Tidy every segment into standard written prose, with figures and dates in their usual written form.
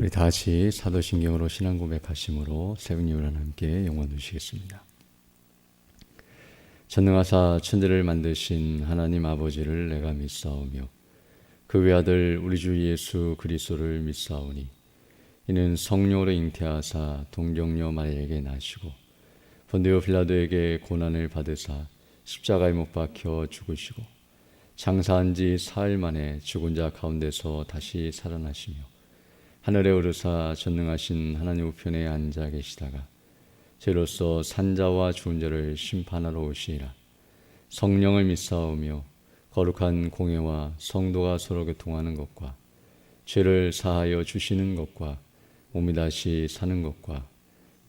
우리 다 같이 사도신경으로 신앙 고백하심으로 새벽 예배를 함께 영광 드리시겠습니다. 전능하사 천지를 만드신 하나님 아버지를 내가 믿사오며 그 외아들 우리 주 예수 그리스도를 믿사오니 이는 성령으로 잉태하사 동정녀 마리아에게 나시고 본디오 빌라도에게 고난을 받으사 십자가에 못 박혀 죽으시고 장사한 지 사흘 만에 죽은 자 가운데서 다시 살아나시며 하늘에 오르사 전능하신 하나님 우편에 앉아 계시다가 죄로서 산자와 죽은 자를 심판하러 오시리라. 성령을 믿사오며 거룩한 공회와 성도가 서로 교통하는 것과 죄를 사하여 주시는 것과 몸이 다시 사는 것과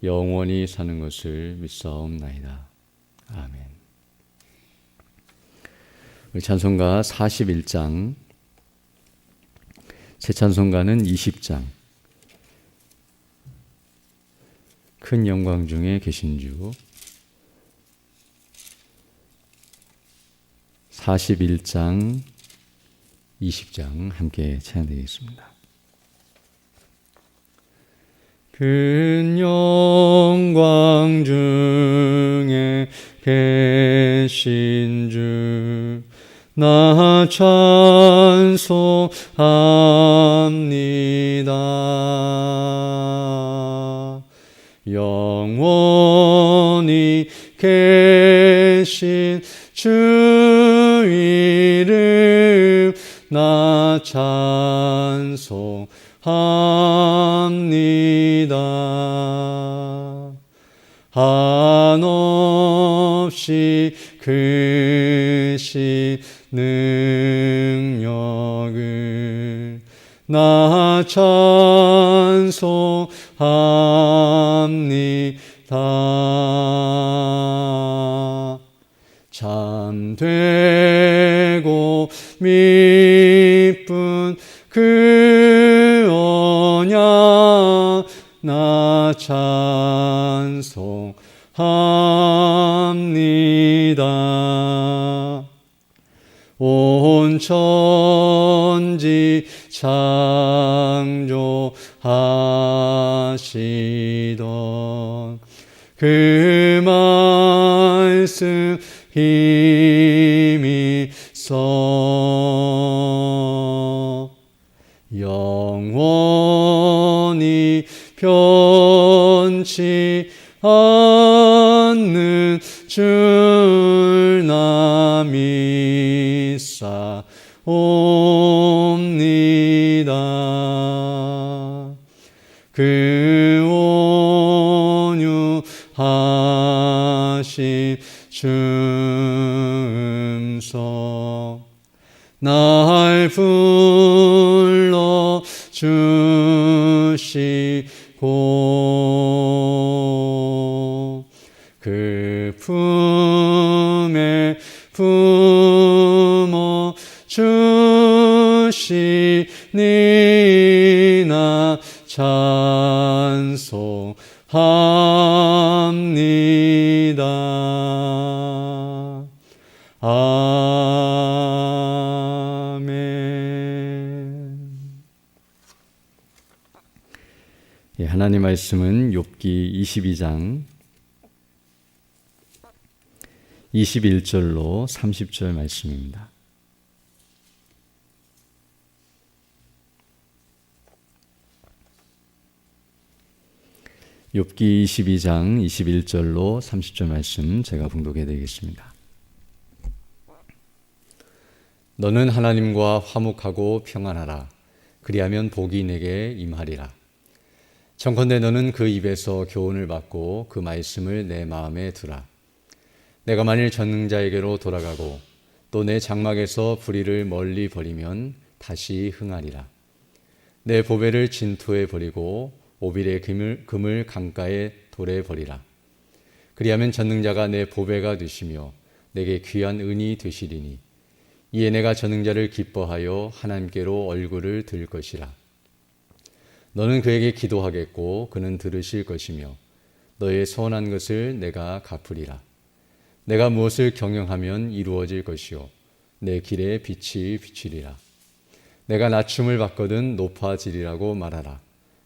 영원히 사는 것을 믿사옵나이다. 아멘. 우리 찬송가 41장, 새 찬송가는 20장. 큰 영광 중에 계신 주 41장, 20장 함께 찬양드리겠습니다. 큰 영광 중에 계신 주 나 찬송합니다. 영원히 계신 주 이름 나 찬송합니다. 한없이 크신 능력을 나 찬송합니다. 참되고 미쁜 그 언약 나 찬송합니다. 온 천지 창조하시던 그 말씀 힘이 써 영원히 변치 않는 줄 나 믿사옵니다. 그 온유하신 줌성 날 불러 주시고 그 품에 품어 주시니 나 찬송합니다. 아멘. 예, 하나님 말씀은 욥기 22장 21절로 30절 말씀입니다. 욥기 22장 21절로 30절 말씀 제가 봉독해 드리겠습니다. 너는 하나님과 화목하고 평안하라. 그리하면 복이 내게 임하리라. 청컨대 너는 그 입에서 교훈을 받고 그 말씀을 내 마음에 두라. 내가 만일 전능자에게로 돌아가고 또 내 장막에서 불의를 멀리 버리면 다시 흥하리라. 내 보배를 진토에 버리고 오빌의 금을 강가에 돌에 버리라. 그리하면 전능자가 내 보배가 되시며 내게 귀한 은이 되시리니 이에 내가 전능자를 기뻐하여 하나님께로 얼굴을 들 것이라. 너는 그에게 기도하겠고 그는 들으실 것이며 너의 서원한 것을 내가 갚으리라. 내가 무엇을 경영하면 이루어질 것이요 내 길에 빛이 비치리라. 내가 낮춤을 받거든 높아지리라고 말하라.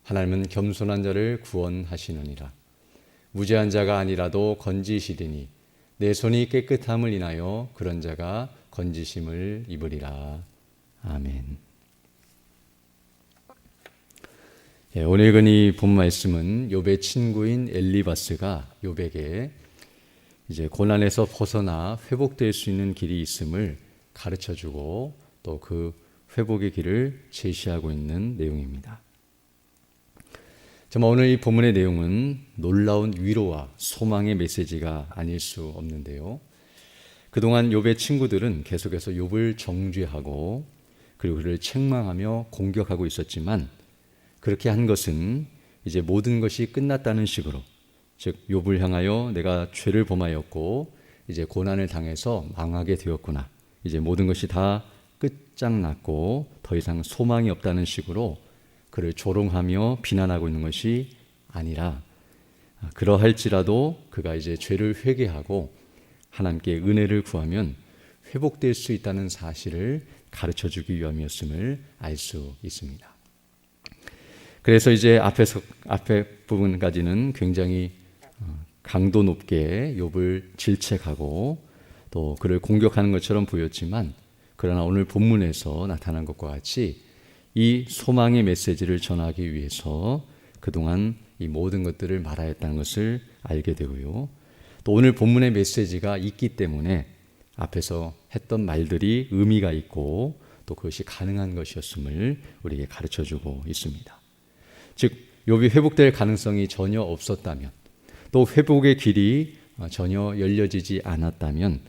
하나님은 겸손한 자를 구원하시느니라. 무죄한 자가 아니라도 건지시리니 내 손이 깨끗함을 인하여 그런 자가 건지심을 입으리라. 아멘. 오늘 읽은 이 본 말씀은 욥의 친구인 엘리바스가 욥에게 이제 고난에서 벗어나 회복될 수 있는 길이 있음을 가르쳐주고 또 그 회복의 길을 제시하고 있는 내용입니다. 정말 오늘 이 본문의 내용은 놀라운 위로와 소망의 메시지가 아닐 수 없는데요. 그동안 욥의 친구들은 계속해서 욥을 정죄하고 그리고 그를 책망하며 공격하고 있었지만 그렇게 한 것은 이제 모든 것이 끝났다는 식으로, 즉 욥을 향하여 내가 죄를 범하였고 이제 고난을 당해서 망하게 되었구나, 이제 모든 것이 다 끝장났고 더 이상 소망이 없다는 식으로 그를 조롱하며 비난하고 있는 것이 아니라, 그러할지라도 그가 이제 죄를 회개하고 하나님께 은혜를 구하면 회복될 수 있다는 사실을 가르쳐주기 위함이었음을 알 수 있습니다. 그래서 이제 앞에 부분까지는 굉장히 강도 높게 욥을 질책하고 또 그를 공격하는 것처럼 보였지만, 그러나 오늘 본문에서 나타난 것과 같이 이 소망의 메시지를 전하기 위해서 그동안 이 모든 것들을 말하였다는 것을 알게 되고요. 또 오늘 본문의 메시지가 있기 때문에 앞에서 했던 말들이 의미가 있고 또 그것이 가능한 것이었음을 우리에게 가르쳐주고 있습니다. 즉 욥이 회복될 가능성이 전혀 없었다면, 또 회복의 길이 전혀 열려지지 않았다면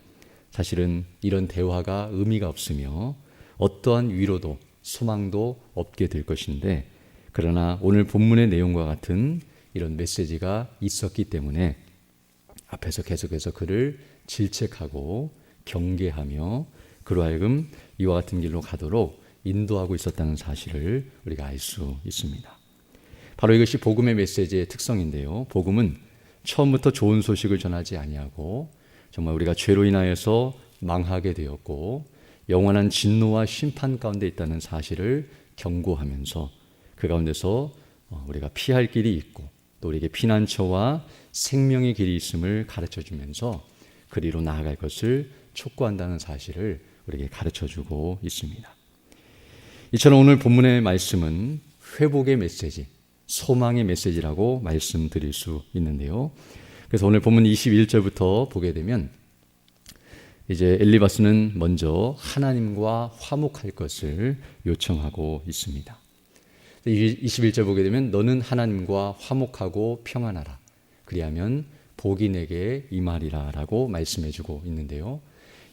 사실은 이런 대화가 의미가 없으며 어떠한 위로도 소망도 없게 될 것인데, 그러나 오늘 본문의 내용과 같은 이런 메시지가 있었기 때문에 앞에서 계속해서 그를 질책하고 경계하며 그로 하여금 이와 같은 길로 가도록 인도하고 있었다는 사실을 우리가 알 수 있습니다. 바로 이것이 복음의 메시지의 특성인데요. 복음은 처음부터 좋은 소식을 전하지 아니하고 정말 우리가 죄로 인하여서 망하게 되었고 영원한 진노와 심판 가운데 있다는 사실을 경고하면서 그 가운데서 우리가 피할 길이 있고 또 우리에게 피난처와 생명의 길이 있음을 가르쳐주면서 그리로 나아갈 것을 촉구한다는 사실을 우리에게 가르쳐주고 있습니다. 이처럼 오늘 본문의 말씀은 회복의 메시지, 소망의 메시지라고 말씀드릴 수 있는데요. 그래서 오늘 본문 21절부터 보게 되면 이제 엘리바스는 먼저 하나님과 화목할 것을 요청하고 있습니다. 21절 보게 되면 너는 하나님과 화목하고 평안하라. 그리하면 복이 내게 임하리라 라고 말씀해 주고 있는데요.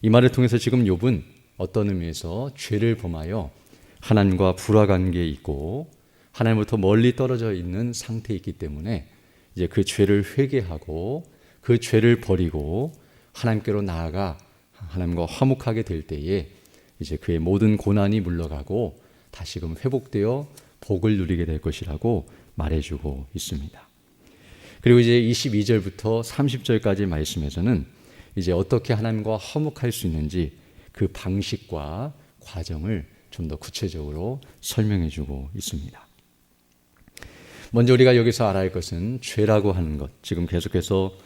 이 말을 통해서 지금 욥은 어떤 의미에서 죄를 범하여 하나님과 불화관계에 있고 하나님부터 멀리 떨어져 있는 상태에 있기 때문에 이제 그 죄를 회개하고 그 죄를 버리고 하나님께로 나아가 하나님과 화목하게 될 때에 이제 그의 모든 고난이 물러가고 다시금 회복되어 복을 누리게 될 것이라고 말해주고 있습니다. 그리고 이제 22절부터 30절까지 말씀에서는 이제 어떻게 하나님과 화목할 수 있는지 그 방식과 과정을 좀 더 구체적으로 설명해주고 있습니다. 먼저 우리가 여기서 알아야 할 것은 죄라고 하는 것, 지금 계속해서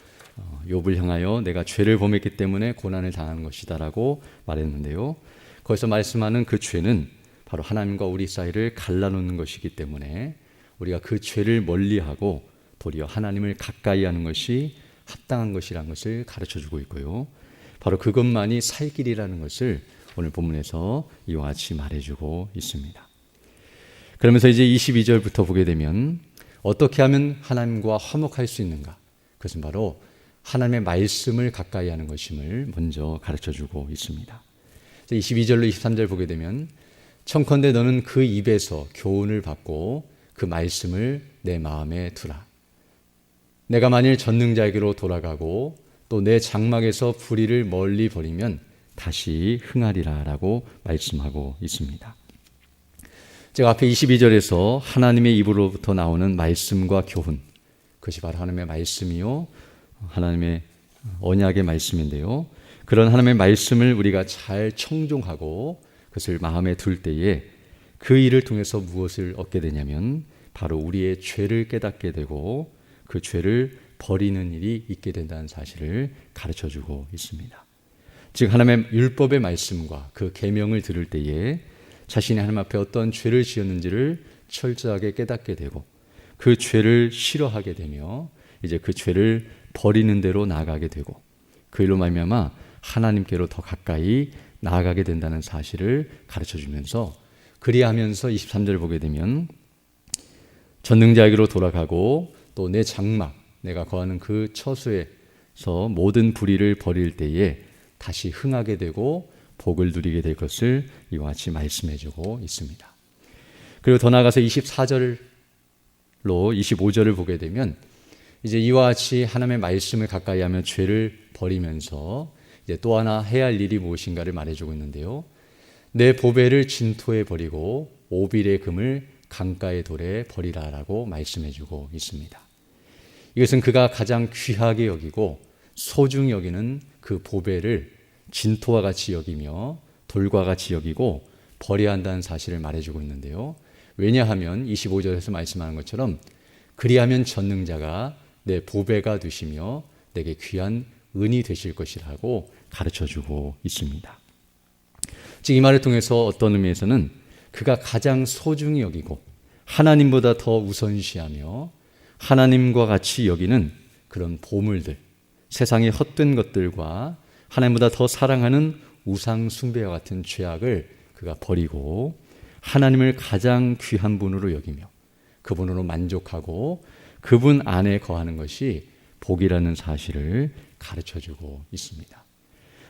욥을 향하여 내가 죄를 범했기 때문에 고난을 당하는 것이다라고 말했는데요. 거기서 말씀하는 그 죄는 바로 하나님과 우리 사이를 갈라놓는 것이기 때문에 우리가 그 죄를 멀리하고 도리어 하나님을 가까이 하는 것이 합당한 것이라는 것을 가르쳐주고 있고요. 바로 그것만이 살 길이라는 것을 오늘 본문에서 이와 같이 말해주고 있습니다. 그러면서 이제 22절부터 보게 되면 어떻게 하면 하나님과 화목할 수 있는가? 그것은 바로 하나님의 말씀을 가까이 하는 것임을 먼저 가르쳐주고 있습니다. 22절로 23절 보게 되면 청컨대 너는 그 입에서 교훈을 받고 그 말씀을 내 마음에 두라. 내가 만일 전능자에게로 돌아가고 또 내 장막에서 불의를 멀리 버리면 다시 흥하리라 라고 말씀하고 있습니다. 제가 앞에 22절에서 하나님의 입으로부터 나오는 말씀과 교훈, 그것이 바로 하나님의 말씀이요 하나님의 언약의 말씀인데요. 그런 하나님의 말씀을 우리가 잘 청종하고 그것을 마음에 둘 때에 그 일을 통해서 무엇을 얻게 되냐면 바로 우리의 죄를 깨닫게 되고 그 죄를 버리는 일이 있게 된다는 사실을 가르쳐주고 있습니다. 즉 하나님의 율법의 말씀과 그 계명을 들을 때에 자신이 하나님 앞에 어떤 죄를 지었는지를 철저하게 깨닫게 되고 그 죄를 싫어하게 되며 이제 그 죄를 버리는 대로 나아가게 되고 그 일로 말미암아 하나님께로 더 가까이 나아가게 된다는 사실을 가르쳐주면서 그리하면서 23절 보게 되면 전능자에게로 돌아가고 또 내 장막 내가 거하는 그 처소에서 모든 불의를 버릴 때에 다시 흥하게 되고 복을 누리게 될 것을 이와 같이 말씀해 주고 있습니다. 그리고 더 나아가서 24절로 25절을 보게 되면 이제 이와 같이 하나님의 말씀을 가까이 하며 죄를 버리면서 이제 또 하나 해야 할 일이 무엇인가를 말해주고 있는데요. 내 보배를 진토에 버리고 오빌의 금을 강가의 돌에 버리라라고 말씀해주고 있습니다. 이것은 그가 가장 귀하게 여기고 소중히 여기는 그 보배를 진토와 같이 여기며 돌과 같이 여기고 버려야 한다는 사실을 말해주고 있는데요. 왜냐하면 25절에서 말씀하는 것처럼 그리하면 전능자가 내 보배가 되시며 내게 귀한 은이 되실 것이라고 가르쳐주고 있습니다. 즉 이 말을 통해서 어떤 의미에서는 그가 가장 소중히 여기고 하나님보다 더 우선시하며 하나님과 같이 여기는 그런 보물들, 세상의 헛된 것들과 하나님보다 더 사랑하는 우상 숭배와 같은 죄악을 그가 버리고 하나님을 가장 귀한 분으로 여기며 그분으로 만족하고 그분 안에 거하는 것이 복이라는 사실을 가르쳐주고 있습니다.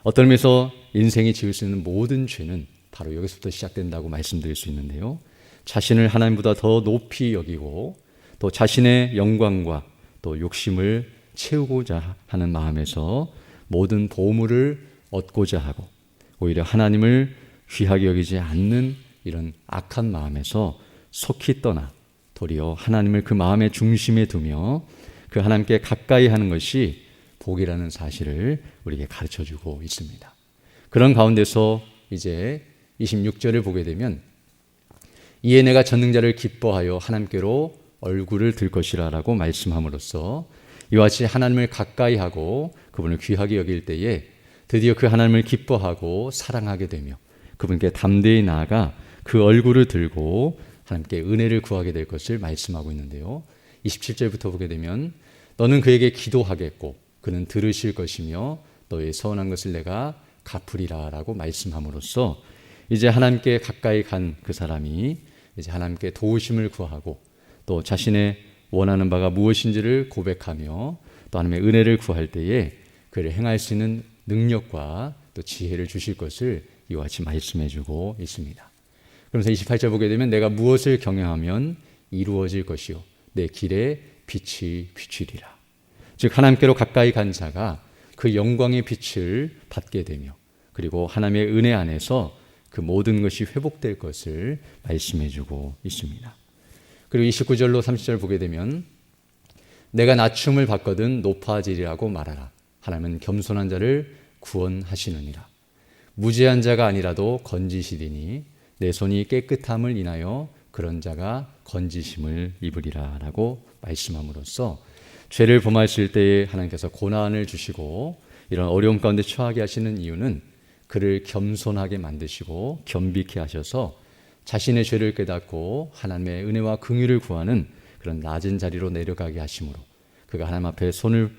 어떤 의미에서 인생이 지을 수 있는 모든 죄는 바로 여기서부터 시작된다고 말씀드릴 수 있는데요. 자신을 하나님보다 더 높이 여기고 또 자신의 영광과 또 욕심을 채우고자 하는 마음에서 모든 보물을 얻고자 하고 오히려 하나님을 귀하게 여기지 않는 이런 악한 마음에서 속히 떠나 도리어 하나님을 그 마음의 중심에 두며 그 하나님께 가까이 하는 것이 복이라는 사실을 우리에게 가르쳐주고 있습니다. 그런 가운데서 이제 26절을 보게 되면 이에 내가 전능자를 기뻐하여 하나님께로 얼굴을 들 것이라 라고 말씀함으로써 이와 같이 하나님을 가까이 하고 그분을 귀하게 여길 때에 드디어 그 하나님을 기뻐하고 사랑하게 되며 그분께 담대히 나아가 그 얼굴을 들고 하나님께 은혜를 구하게 될 것을 말씀하고 있는데요. 27절부터 보게 되면 너는 그에게 기도하겠고 그는 들으실 것이며 너의 서원한 것을 내가 갚으리라 라고 말씀함으로써 이제 하나님께 가까이 간 그 사람이 이제 하나님께 도우심을 구하고 또 자신의 원하는 바가 무엇인지를 고백하며 또 하나님의 은혜를 구할 때에 그를 행할 수 있는 능력과 또 지혜를 주실 것을 이와 같이 말씀해 주고 있습니다. 그러면서 28절 보게 되면 내가 무엇을 경영하면 이루어질 것이요 내 길에 빛이 비추리라. 즉 하나님께로 가까이 간 자가 그 영광의 빛을 받게 되며 그리고 하나님의 은혜 안에서 그 모든 것이 회복될 것을 말씀해 주고 있습니다. 그리고 29절로 30절 보게 되면 내가 낮춤을 받거든 높아지리라고 말하라. 하나님은 겸손한 자를 구원하시느니라. 무죄한 자가 아니라도 건지시리니 내 손이 깨끗함을 인하여 그런 자가 건지심을 입으리라 라고 말씀함으로써 죄를 범하실 때에 하나님께서 고난을 주시고 이런 어려움 가운데 처하게 하시는 이유는 그를 겸손하게 만드시고 겸비케 하셔서 자신의 죄를 깨닫고 하나님의 은혜와 긍휼을 구하는 그런 낮은 자리로 내려가게 하심으로 그가 하나님 앞에 손을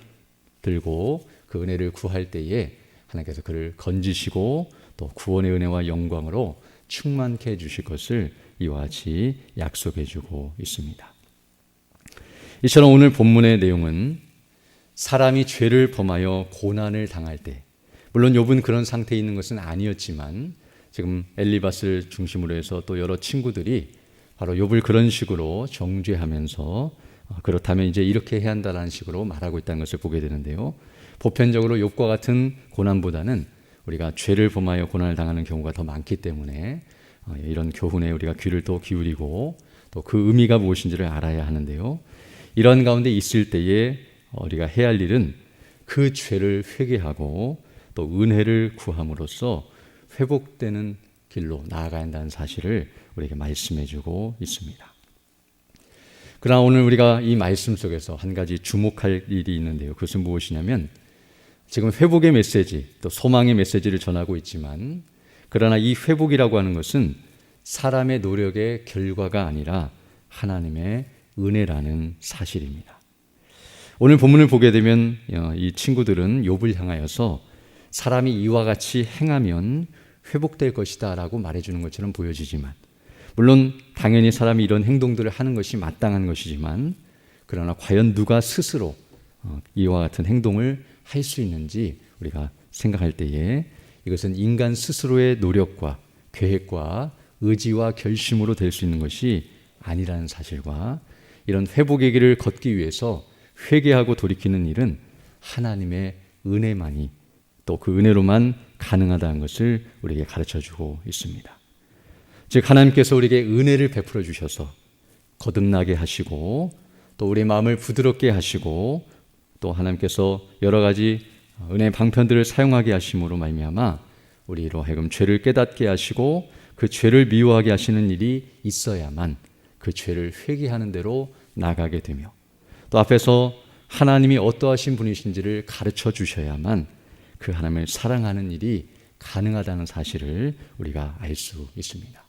들고 그 은혜를 구할 때에 하나님께서 그를 건지시고 또 구원의 은혜와 영광으로 충만케 해주실 것을 이와 같이 약속해 주고 있습니다. 이처럼 오늘 본문의 내용은 사람이 죄를 범하여 고난을 당할 때 물론 욥은 그런 상태에 있는 것은 아니었지만 지금 엘리바스를 중심으로 해서 또 여러 친구들이 바로 욥을 그런 식으로 정죄하면서 그렇다면 이제 이렇게 해야 한다는 식으로 말하고 있다는 것을 보게 되는데요. 보편적으로 욥과 같은 고난보다는 우리가 죄를 범하여 고난을 당하는 경우가 더 많기 때문에 이런 교훈에 우리가 귀를 또 기울이고 또 그 의미가 무엇인지를 알아야 하는데요. 이런 가운데 있을 때에 우리가 해야 할 일은 그 죄를 회개하고 또 은혜를 구함으로써 회복되는 길로 나아가야 한다는 사실을 우리에게 말씀해 주고 있습니다. 그러나 오늘 우리가 이 말씀 속에서 한 가지 주목할 일이 있는데요. 그것은 무엇이냐면 지금 회복의 메시지, 또 소망의 메시지를 전하고 있지만 그러나 이 회복이라고 하는 것은 사람의 노력의 결과가 아니라 하나님의 은혜라는 사실입니다. 오늘 본문을 보게 되면 이 친구들은 욥을 향하여서 사람이 이와 같이 행하면 회복될 것이다 라고 말해주는 것처럼 보여지지만, 물론 당연히 사람이 이런 행동들을 하는 것이 마땅한 것이지만 그러나 과연 누가 스스로 이와 같은 행동을 할 수 있는지 우리가 생각할 때에 이것은 인간 스스로의 노력과 계획과 의지와 결심으로 될 수 있는 것이 아니라는 사실과 이런 회복의 길을 걷기 위해서 회개하고 돌이키는 일은 하나님의 은혜만이, 또 그 은혜로만 가능하다는 것을 우리에게 가르쳐주고 있습니다. 즉 하나님께서 우리에게 은혜를 베풀어 주셔서 거듭나게 하시고 또 우리의 마음을 부드럽게 하시고 또 하나님께서 여러 가지 은혜의 방편들을 사용하게 하심으로 말미암아 우리로 하여금 죄를 깨닫게 하시고 그 죄를 미워하게 하시는 일이 있어야만 그 죄를 회개하는 대로 나가게 되며, 또 앞에서 하나님이 어떠하신 분이신지를 가르쳐 주셔야만 그 하나님을 사랑하는 일이 가능하다는 사실을 우리가 알 수 있습니다.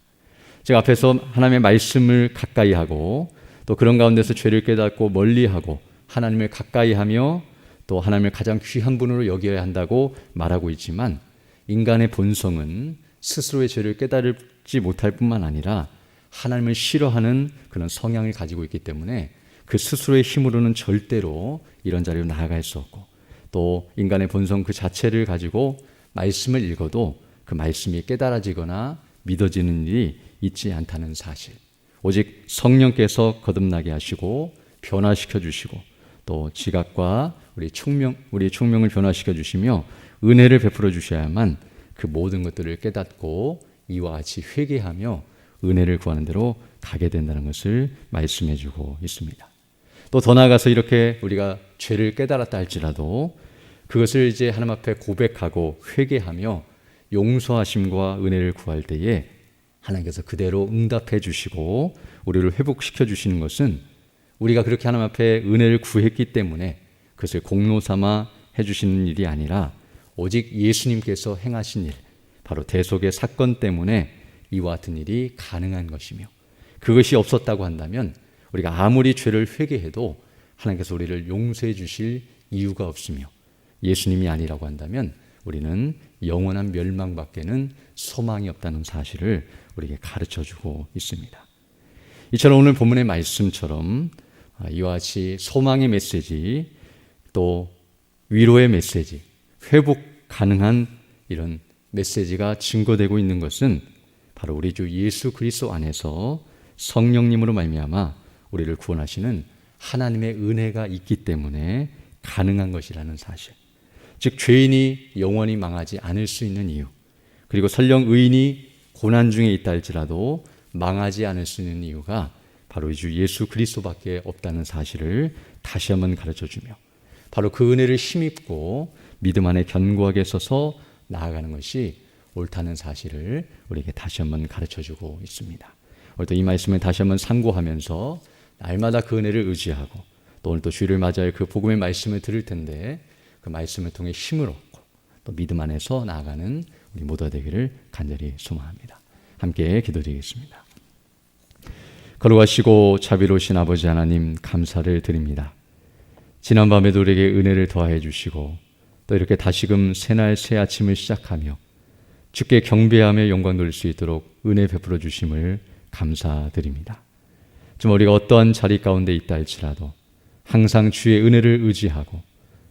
즉 앞에서 하나님의 말씀을 가까이 하고 또 그런 가운데서 죄를 깨닫고 멀리하고 하나님을 가까이 하며 또 하나님을 가장 귀한 분으로 여겨야 한다고 말하고 있지만, 인간의 본성은 스스로의 죄를 깨달지 못할 뿐만 아니라 하나님을 싫어하는 그런 성향을 가지고 있기 때문에 그 스스로의 힘으로는 절대로 이런 자리로 나아갈 수 없고, 또 인간의 본성 그 자체를 가지고 말씀을 읽어도 그 말씀이 깨달아지거나 믿어지는 일이 있지 않다는 사실, 오직 성령께서 거듭나게 하시고 변화시켜 주시고 또 지각과 우리의 총명을 변화시켜 주시며 은혜를 베풀어 주셔야만 그 모든 것들을 깨닫고 이와 같이 회개하며 은혜를 구하는 대로 가게 된다는 것을 말씀해 주고 있습니다. 또 더 나아가서 이렇게 우리가 죄를 깨달았다 할지라도 그것을 이제 하나님 앞에 고백하고 회개하며 용서하심과 은혜를 구할 때에 하나님께서 그대로 응답해 주시고 우리를 회복시켜 주시는 것은 우리가 그렇게 하나님 앞에 은혜를 구했기 때문에 그것을 공로 삼아 해주시는 일이 아니라 오직 예수님께서 행하신 일, 바로 대속의 사건 때문에 이와 같은 일이 가능한 것이며, 그것이 없었다고 한다면 우리가 아무리 죄를 회개해도 하나님께서 우리를 용서해 주실 이유가 없으며, 예수님이 아니라고 한다면 우리는 영원한 멸망밖에는 소망이 없다는 사실을 우리에게 가르쳐주고 있습니다. 이처럼 오늘 본문의 말씀처럼 이와 같이 소망의 메시지, 또 위로의 메시지, 회복 가능한 이런 메시지가 증거되고 있는 것은 바로 우리 주 예수 그리스도 안에서 성령님으로 말미암아 우리를 구원하시는 하나님의 은혜가 있기 때문에 가능한 것이라는 사실, 즉 죄인이 영원히 망하지 않을 수 있는 이유, 그리고 설령 의인이 고난 중에 있다 할지라도 망하지 않을 수 있는 이유가 바로 이 주 예수 그리스도밖에 없다는 사실을 다시 한번 가르쳐주며, 바로 그 은혜를 힘입고 믿음 안에 견고하게 서서 나아가는 것이 옳다는 사실을 우리에게 다시 한번 가르쳐주고 있습니다. 오늘 또 이 말씀을 다시 한번 상고하면서 날마다 그 은혜를 의지하고 또 오늘 또 주일을 맞이할 그 복음의 말씀을 들을 텐데 그 말씀을 통해 힘을 얻고 또 믿음 안에서 나아가는 우리 모두가 되기를 간절히 소망합니다. 함께 기도드리겠습니다. 거룩하시고 자비로우신 아버지 하나님, 감사를 드립니다. 지난 밤에도 우리에게 은혜를 더하여 주시고 또 이렇게 다시금 새날 새 아침을 시작하며 주께 경배하며 영광 돌릴 수 있도록 은혜 베풀어 주심을 감사드립니다. 좀 우리가 어떠한 자리 가운데 있다 할지라도 항상 주의 은혜를 의지하고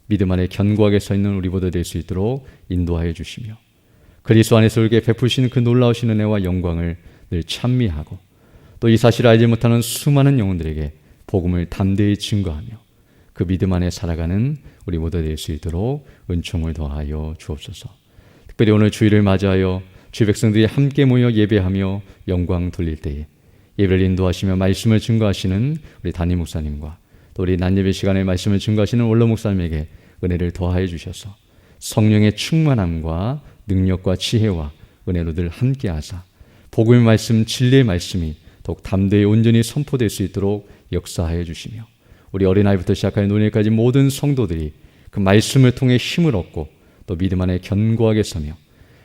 믿음 안에 견고하게 서 있는 우리 모두 될 수 있도록 인도하여 주시며, 그리스도 안에서 우리에게 베푸시는 그 놀라우신 은혜와 영광을 늘 찬미하고 또 이 사실을 알지 못하는 수많은 영혼들에게 복음을 담대히 증거하며 그 믿음 안에 살아가는 우리 모두 될 수 있도록 은총을 더하여 주옵소서. 특별히 오늘 주일을 맞이하여 주의 백성들이 함께 모여 예배하며 영광 돌릴 때에 예배를 인도하시며 말씀을 증거하시는 우리 담임 목사님과 또 우리 낮예배 시간에 말씀을 증거하시는 원로 목사님에게 은혜를 더하여 주셔서 성령의 충만함과 능력과 지혜와 은혜로 늘 함께 하사 복음의 말씀, 진리의 말씀이 더욱 담대히 온전히 선포될 수 있도록 역사하여 주시며 우리 어린아이부터 시작하여 노년까지 모든 성도들이 그 말씀을 통해 힘을 얻고 또 믿음 안에 견고하게 서며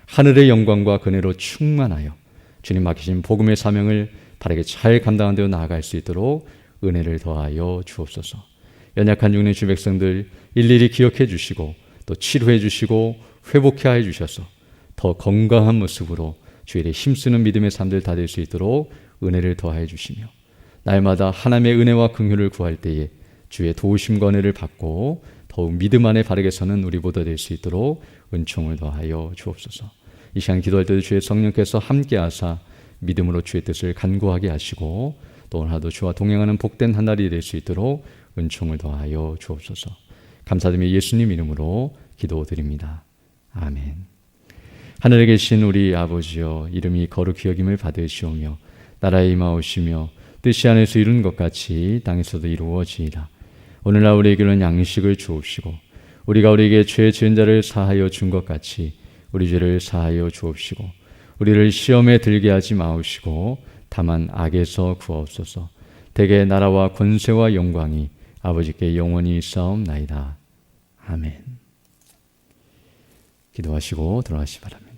하늘의 영광과 그네로 충만하여 주님 맡기신 복음의 사명을 바르게 잘 감당한 데로 나아갈 수 있도록 은혜를 더하여 주옵소서. 연약한 육신의 주 백성들 일일이 기억해 주시고 또 치료해 주시고 회복해 하여 주셔서 더 건강한 모습으로 주의 일에 힘쓰는 믿음의 삶들 다 될 수 있도록 은혜를 더하여 주시며 날마다 하나님의 은혜와 긍휼을 구할 때에 주의 도우심과 은혜를 받고 더욱 믿음 안에 바르게 서는 우리보다 될 수 있도록 은총을 더하여 주옵소서. 이 시간 기도할 때도 주의 성령께서 함께 하사 믿음으로 주의 뜻을 간구하게 하시고 또 오늘 하루 주와 동행하는 복된 한 날이 될 수 있도록 은총을 더하여 주옵소서. 감사드리며 예수님 이름으로 기도드립니다. 아멘. 하늘에 계신 우리 아버지여, 이름이 거룩히 여김을 받으시오며 나라에 임하오시며 뜻이 하늘에서 이룬 것 같이 땅에서도 이루어지이다. 오늘날 우리에게는 양식을 주옵시고 우리가 우리에게 죄 지은 자를 사하여 준 것 같이 우리 죄를 사하여 주옵시고 우리를 시험에 들게 하지 마옵시고 다만 악에서 구하옵소서. 대개 나라와 권세와 영광이 아버지께 영원히 있사옵나이다. 아멘. 기도하시고 들어가시기 바랍니다.